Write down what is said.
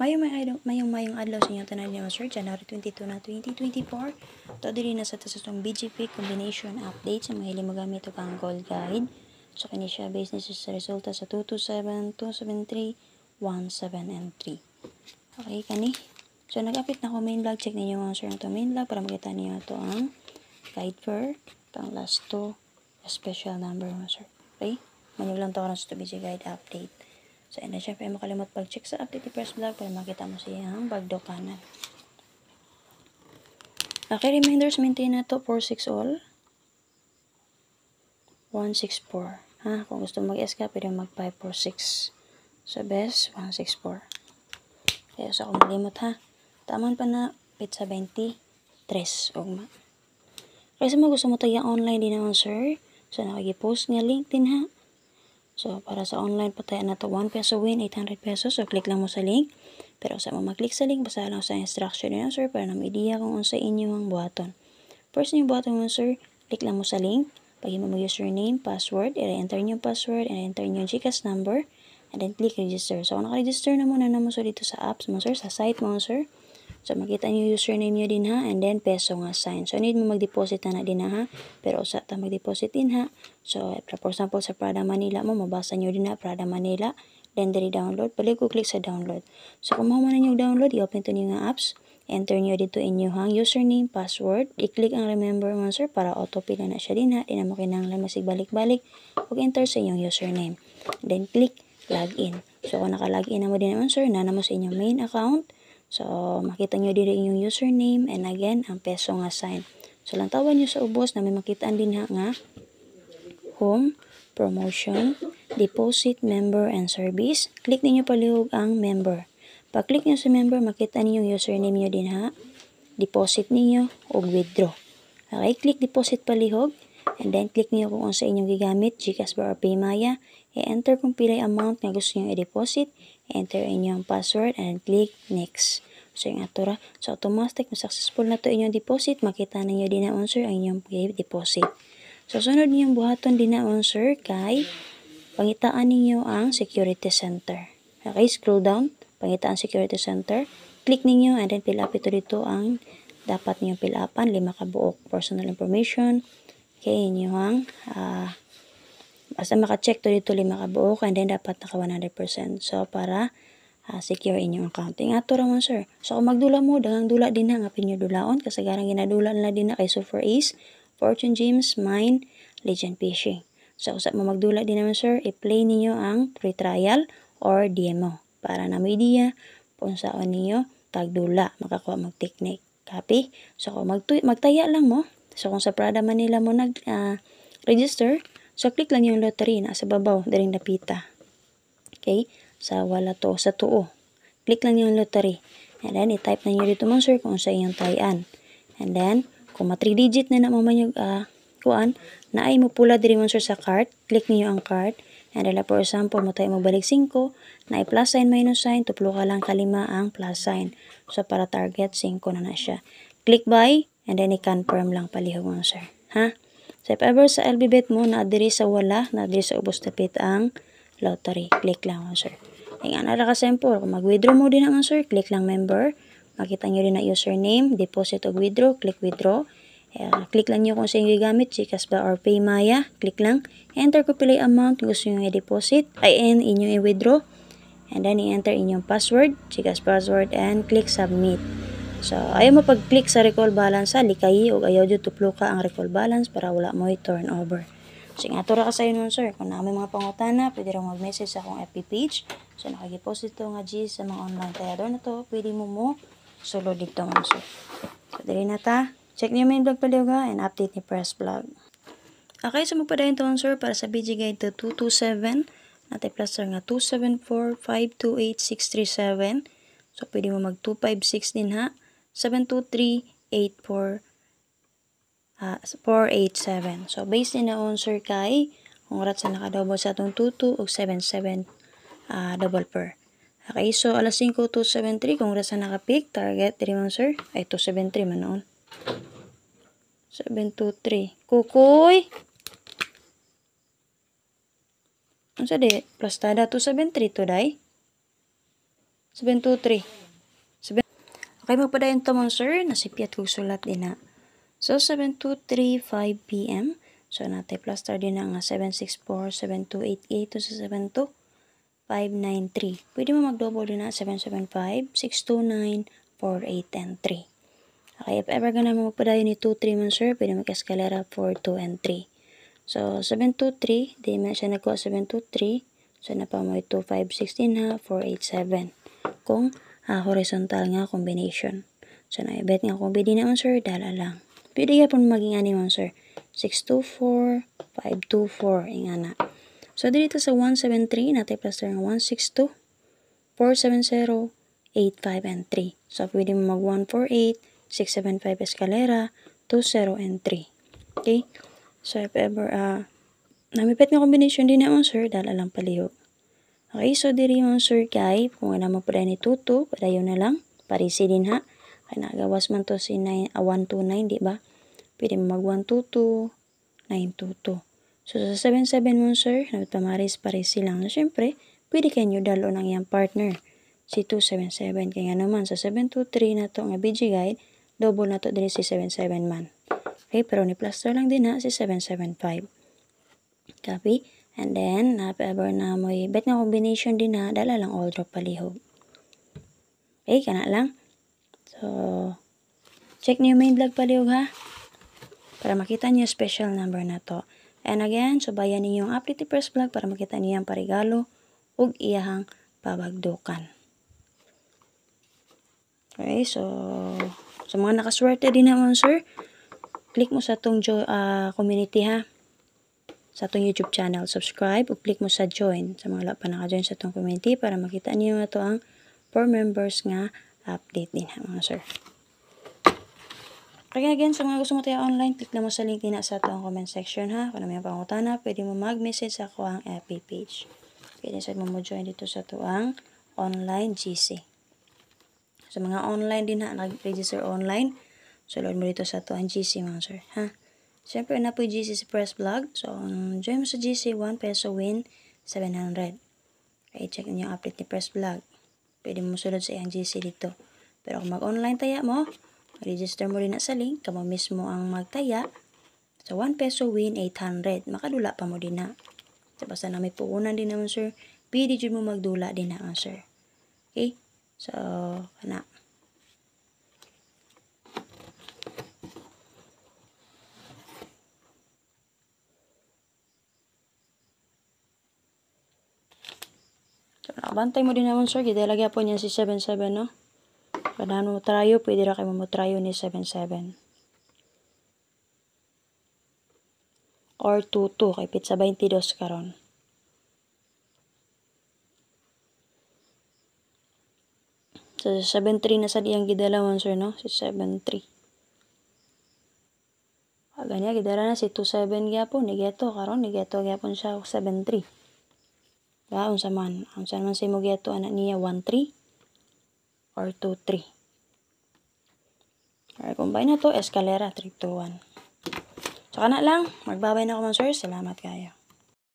Mayong adlaw sa inyo tanan ni Sir, January 22 na 2024. To diri na sa tasong BGP combination update sa mga magamit og ang gold guide. So kini siya business sa resulta sa 227, 273, 17 and 3. Okay kani. So nag-update na ko main log, check ninyo mga sir to main log para makita niyo to ang guide for pang last 2 special number mga sir. Okay? Manyo lang to karon sa BGP guide update. So, and then, syempre, makalimot pag-check sa update ni Press Vlog para makita mo siyang bagdo kanan. Okay, reminders, maintain na to 46 all. 164. Ha? Kung gusto mag-SK, pwede mag-546. So, best, 164. Kaya, so, kung malimot ha. Taman pa na, pizza 23. Ugma. Kaya sa mga gusto mo tayo online din naman, sir. So, nakagi-post nga link din ha. So, para sa online pa tayo na to 1 peso win, 800 pesos. So, click lang mo sa link. Pero sa mo mag-click sa link, basta lang sa instruction nyo, sir, para na may-idea kung unsa inyo ang buhaton. First nyo buhaton mo, sir, click lang mo sa link. Pag mo username, password, i-enter nyo password, i-enter nyo GCash number, and then click register. So, kung naka-register na muna mo, sir, dito sa apps mo, sir, sa site mo, sir. So, makita nyo username nyo din ha, and then peso nga sign. So, need mo mag-deposit na din ha, pero sa ta mag-deposit din ha. So, for example, sa Prada Manila mo, mabasa nyo din ha, Prada Manila, then diri download, balik ko click sa download. So, kung mahuman na nyo download, i-open to nyo nga apps, enter nyo dito inyo hang username, password, i-click ang remember mo, sir, para autofill na siya din ha, di na mo kinahanglan masig balik-balik, enter sa inyong username. Then, click login. So, kung naka-login na mo din naman, sir, na mo sa inyong main account. So, makita nyo dito yung username and again, ang peso nga sign. So, lang tawan nyo sa ubos na may makitaan din nga home, promotion, deposit, member, and service. Click ninyo palihog ang member. Pag-click nyo sa member, makita ninyo yung username nyo din ha. Deposit ninyo o withdraw. Okay, click deposit palihog. And then, click niyo kung sa inyong gigamit, GCash ba or Paymaya. I-enter kung pilay amount na gusto nyo i-deposit. Enter inyong password and click next. So, yung atura. So, automatic, successful na to inyong deposit. Makita ninyo din na sir ang inyong deposit. So, sunod ninyong buhaton din na sir kay pangitaan ninyo ang security center. Okay, scroll down. Pangitaan security center. Click ninyo and then fill up ito dito ang dapat ninyong fill upan. 5 kabuok personal information. Okay, inyong basta maka-check to dito 5 kabuok and then dapat naka 100%. So, para secure inyong accounting. Ato ramon, sir. So, kung magdula mo, dagang dula din na nga pinyo dulaon. Kasagarang ginadula na din na kay Super Ace, Fortune Gems, Mine, Legend Fishing. So, kung sa mo magdula din naman, sir, i-play ninyo ang free trial or demo. Para na may idea kung saan ninyo tagdula. Makakuha mag-technique. Copy? So, kung magtaya lang mo, so, kung sa Prada Manila mo nag-register, so, click lang yung lottery na sa babaw, daring napita. Okay? Sa wala to, sa tuo. Click lang yung lottery. And then, i-type na nyo dito mo, sir, kung sa inyong tayan. And then, kung 3 digit na naman yung kuan, na ay mo pula diri mo, sir, sa cart. Click niyo ang cart. And then, for example, mo tayo magbalik 5, na i-plus sign, minus sign, tuplo ka lang kalima ang plus sign. So, para target, 5 na siya. Click buy, and then, i-confirm lang palihog mo, sir. Ha? So, if ever sa LBBet mo, na-adiri sa wala, na-adiri sa ubos tapit ang lottery. Click lang mo, sir. Ay nga nala ka simple. Kung mag-withdraw mo din naman, sir, click lang member. Makita nyo rin na username, deposit o withdraw, click withdraw. Click lang nyo kung sa inyo gamit, GCash ba or Paymaya. Click lang. Enter ko pila amount gusto nyo i-deposit. Inyo i-withdraw. And then, i-enter inyong password, GCash password, and click submit. So, ayaw mo pag-click sa recall balance, likay o ayaw dito tuplo ka ang recall balance para wala mo i-turn over. So, atura ka sa nun, sir. Kung na may mga pangutana, pwede rin mag-message sa akong FB page. So, nakagipost dito nga G sa mga online tayador na to. Pwede mo solo dito, man, sir. So, dali na ta. Check niyo main vlog paliw ga and update ni Press Vlog. Okay, so magpadayon to, sir, para sa BG Guide to 227. Natay plus, sir, nga 274-528-637. So, pwede mo mag-256 din, ha. 723-487. So, based din na on, sir, kay kung rat sa nakadouble sa itong 22 o 77 double per. Okay, so alas 5, 273. Kung rat sa nakapick, target, diri man, sir, ay 273 man noon. 723. Kukoy! Ano sa di? Plus tada 273 to, day? 723. Okay, magpadayon to, sir. Nasipyat kong sulat din na. So, 7:2:35 p.m. So, natin plus star din na nga 764, 7288 to sa 72593. Pwede mo mag-double din na 775, 629, 48, and 3. Okay, if ever ka naman magpadayon ni 23 man, sir, pwede mag-escalera 4, 2, and 3. So, 723, di man siya nagkuha 723. So, napamoy 2, 5, 16 ha, 4, 8, 7. Kung horizontal nga combination. So, naibet nga kung pwede naman, sir, dala lang. Pwede nga po maging ani man, sir. 624, 524, ingana. So, dito sa 173, natin plus sir ng 162, 470, 85, and 3. So, pwede mo mag 148, 675 escalera, 20, and 3. Okay? So, if ever, namipet nga combination din naman, sir, dala lang palihog. Okay, so diri mo, sir, kay, kung ano mo pa ni tuto, padayon na lang, parisi din ha. Kaya nagawas man to si 129, di ba? Pwede mo mag 122, 922. So, sa 77 mo, sir, nagpamaris parisi lang. So, syempre, pwede kayo nyo dalo ng iyang partner, si 277. Kaya nga naman, sa 723 na to nga BG guide, double na to din si 77 man. Okay, pero ni plaster lang din ha, si 775. Copy? And then, ever na mo bet nga combination din na, dala lang all drop palihog. Okay, kana lang. So, check niyo main vlog palihog ha. Para makita niyo special number na to. And again, subayan niyo yung update first vlog para makita niyo ang parigalo ug iyahang pabagdukan. Okay, so, sa mga nakaswerte din naman, sir, click mo sa itong community ha. Sa itong YouTube channel, subscribe o click mo sa join sa mga wala pa naka-join sa itong community para makita niyo na ito ang 4 members nga update din ha, mga sir. Kaya again, sa mga gusto mo tayo online, click na mo sa link din sa itong comment section ha. Kung may pangutana, pwede mo mag-message sa ako ang FB page. Pwede sa mo join dito sa ito ang online GC. Sa mga online din ha, nag-register online, so load mo dito sa ito ang GC, mga sir ha. Siyempre, na po yung GC si Press Vlog. So, join mo sa GC, 1 peso win, 700. Okay, check niyo yung update ni Press Vlog. Pwede mo sulod sa iyang GC dito. Pero kung mag-online taya mo, register mo rin na sa link, kamo mismo ang magtaya. So, 1 peso win, 800. Makadula pa mo din na. So, basta na may puunan din naman, sir. Pwede mo magdula din na, sir. Okay? So, kana. Nakabantay mo din naman, sir. Gidalagya po niya si 77, no? Kanahan mo trayo, pwede ra kayo mo trayo ni 77. Or 22, kay pizza 22 karon. So, 73 na sa diyang gidalawan, sir, no? Si 73. Aganya, gidala na si 27 gyapon. Nigeto, karon nigeto gyapon siya 73. Unsa man si mo geto anak niya 13 or 23. Alright, combine na to escalera 3, 2, 1. So kana lang, magbabay na ako, man, sir. Salamat kayo.